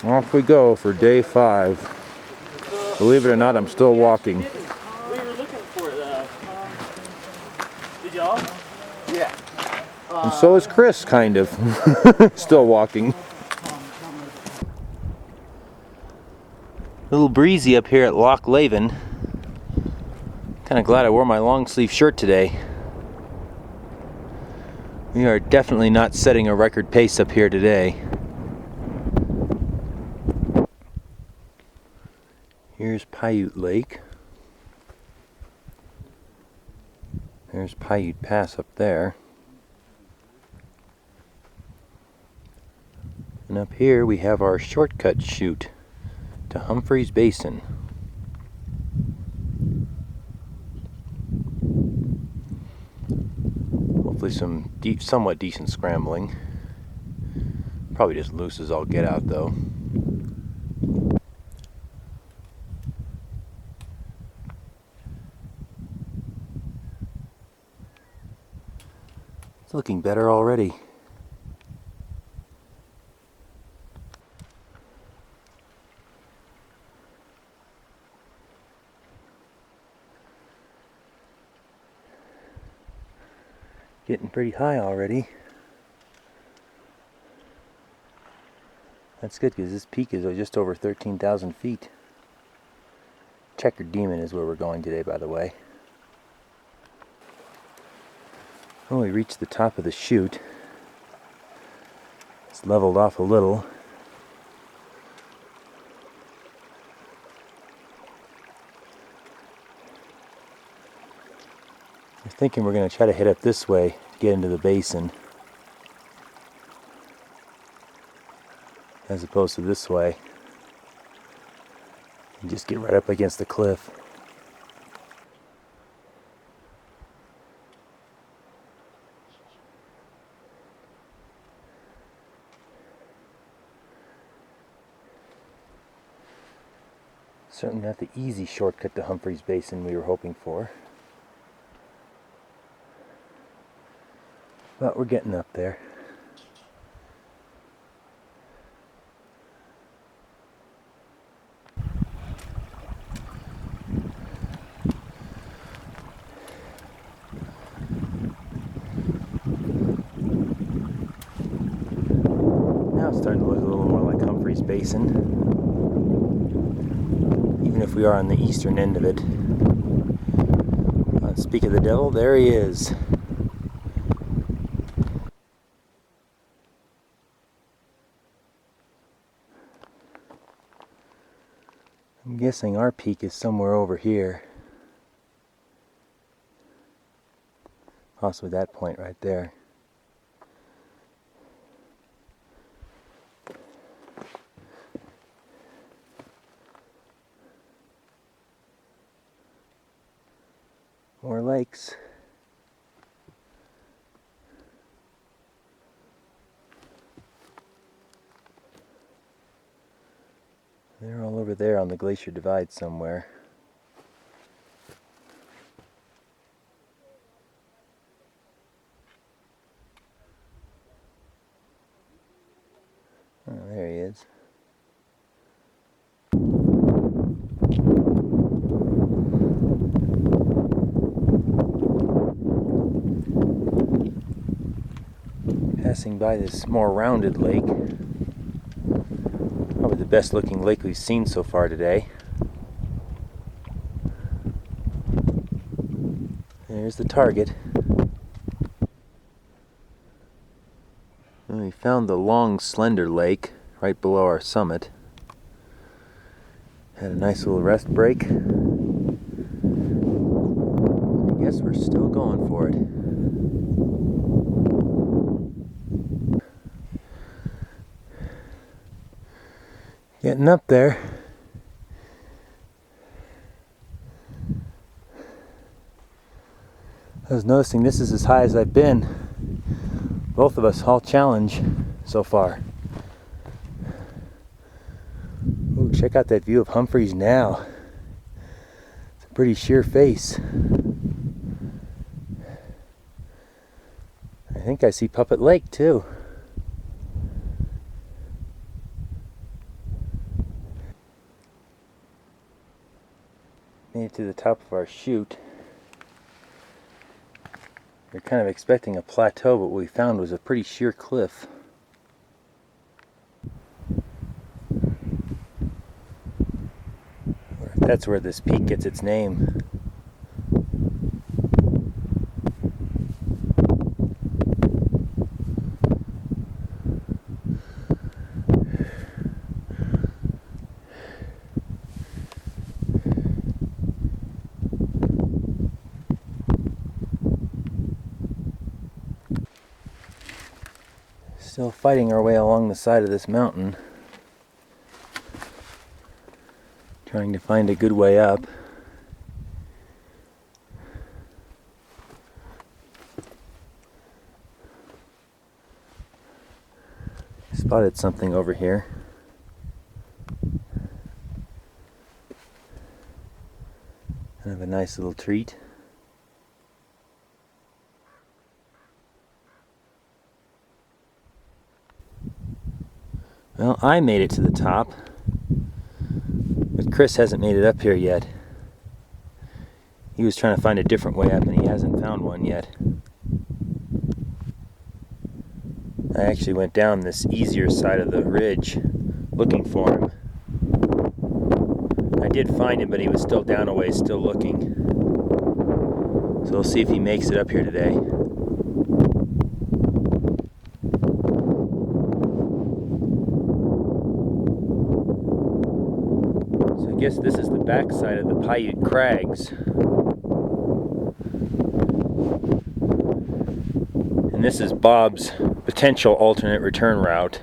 Off we go for day 5. Believe it or not, I'm still walking. We were looking for it. Did y'all? Yeah. And so is Chris, kind of. Still walking. A little breezy up here at Loch Laven. Kind of glad I wore my long sleeve shirt today. We are definitely not setting a record pace up here today. Here's Chute Lake. There's Chute Pass up there. And up here we have our shortcut chute to Humphreys Basin. Hopefully some somewhat decent scrambling. Probably just loose as all get out though. It's looking better already. Getting pretty high already. That's good because this peak is just over 13,000 feet. Checkered Demon is where we're going today, by the way. When we reach the top of the chute, it's leveled off a little. I'm thinking we're going to try to head up this way, get into the basin, as opposed to this way, and just get right up against the cliff. Certainly not the easy shortcut to Humphreys Basin we were hoping for. But we're getting up there. Now it's starting to look a little more like Humphreys Basin, even if we are on the eastern end of it. Speak of the devil, there he is. I'm guessing our peak is somewhere over here. Possibly that point right there. More lakes. They're all over there on the glacier divide somewhere. Oh, there he is. Passing by this more rounded lake. Probably the best looking lake we've seen so far today. There's the target. And we found the long, slender lake right below our summit. Had a nice little rest break. I guess we're still going for it. Getting up there. I was noticing this is as high as I've been. Both of us all challenge so far. Ooh, check out that view of Humphreys now. It's a pretty sheer face. I think I see Puppet Lake too. Made it to the top of our chute. We are kind of expecting a plateau, but what we found was a pretty sheer cliff. That's where this peak gets its name. Still fighting our way along the side of this mountain, trying to find a good way up. Spotted something over here. Kind of a nice little treat. Well, I made it to the top, but Chris hasn't made it up here yet. He was trying to find a different way up and he hasn't found one yet. I actually went down this easier side of the ridge looking for him. I did find him, but he was still down a ways, still looking. So we'll see if he makes it up here today. I guess this is the backside of the Paiute Crags. And this is Bob's potential alternate return route.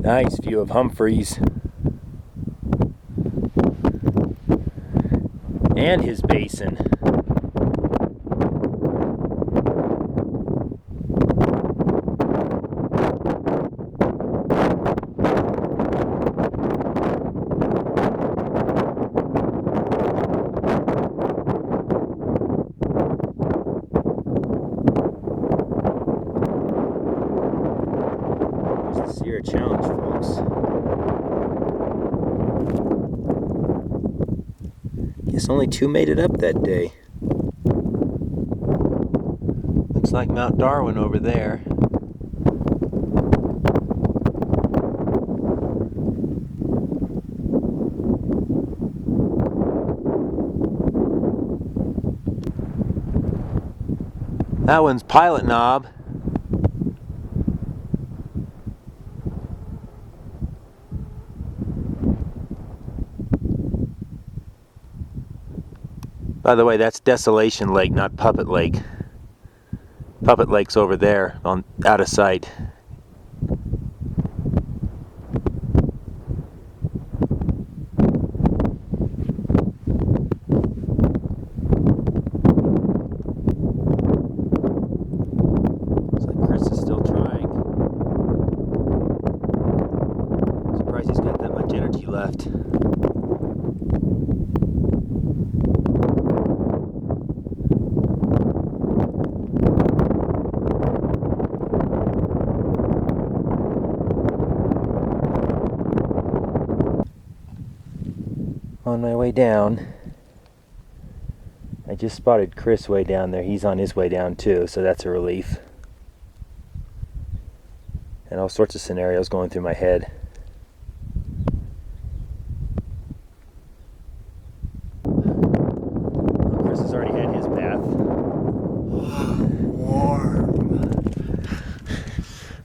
Nice view of Humphreys and his basin. Here's the Sierra Challenge, folks. Guess only 2 made it up that day. Looks like Mount Darwin over there. That one's Pilot Knob. By the way, that's Desolation Lake, not Puppet Lake. Puppet Lake's over there, out of sight. Looks like Chris is still trying. Surprised he's got that much energy left. On my way down, I just spotted Chris way down there. He's on his way down too, so that's a relief. And all sorts of scenarios going through my head. Well, Chris has already had his bath. Warm.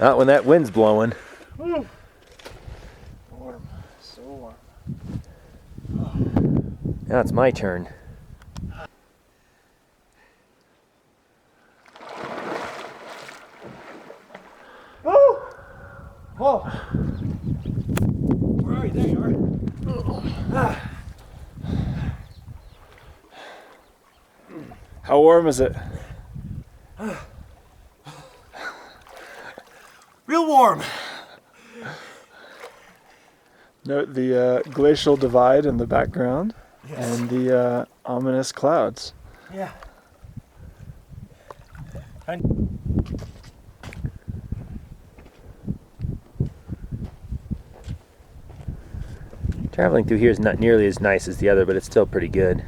Not when that wind's blowing. Warm. So warm. Now it's my turn. Oh! Oh! Where are you? There you are. How warm is it? Real warm. Note the glacial divide in the background. Yes. And the ominous clouds. Yeah. Traveling through here is not nearly as nice as the other, but it's still pretty good.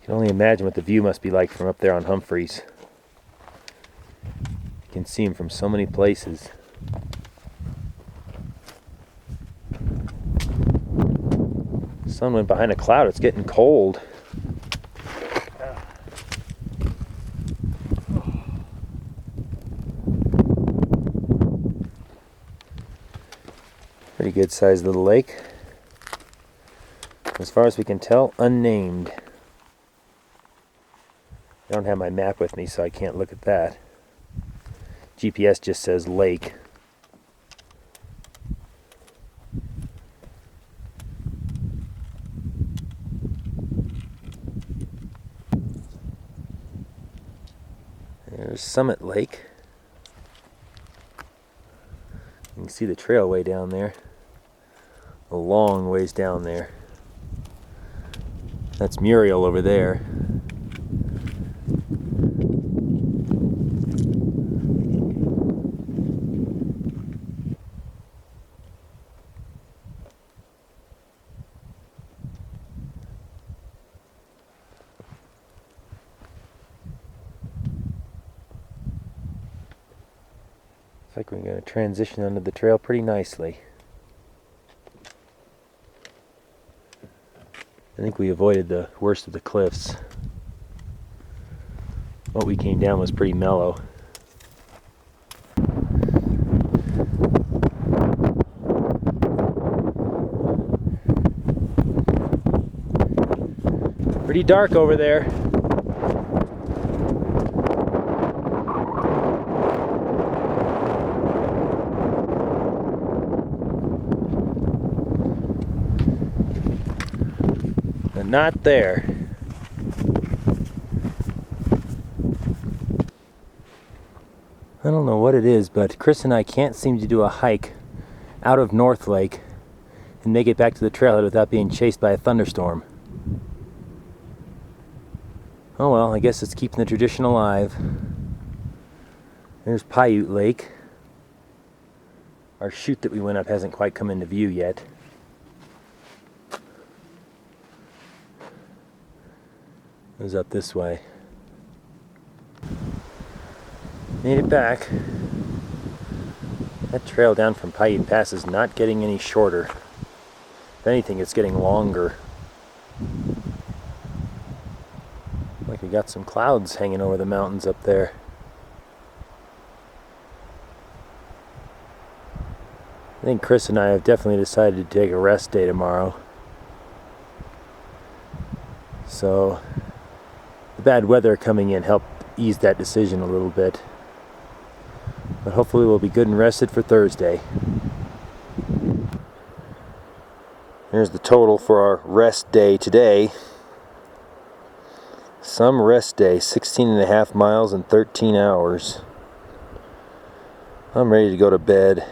You can only imagine what the view must be like from up there on Humphreys. You can see them from so many places. Sun went behind a cloud. It's getting cold. Pretty good sized little lake. As far as we can tell, unnamed. I don't have my map with me, so I can't look at that. GPS just says lake. There's Summit Lake. You can see the trail way down there. A long ways down there. That's Muriel over there. Looks like we're going to transition onto the trail pretty nicely. I think we avoided the worst of the cliffs. What we came down was pretty mellow. Pretty dark over there. But not there. I don't know what it is, but Chris and I can't seem to do a hike out of North Lake and make it back to the trailhead without being chased by a thunderstorm. Oh well, I guess it's keeping the tradition alive. There's Chute Lake. Our chute that we went up hasn't quite come into view yet. It was up this way. Made it back. That trail down from Chute Pass is not getting any shorter. If anything, it's getting longer. Like we got some clouds hanging over the mountains up there. I think Chris and I have definitely decided to take a rest day tomorrow. So the bad weather coming in helped ease that decision a little bit. But hopefully we'll be good and rested for Thursday. Here's the total for our rest day today. Some rest day, 16.5 miles in 13 hours. I'm ready to go to bed.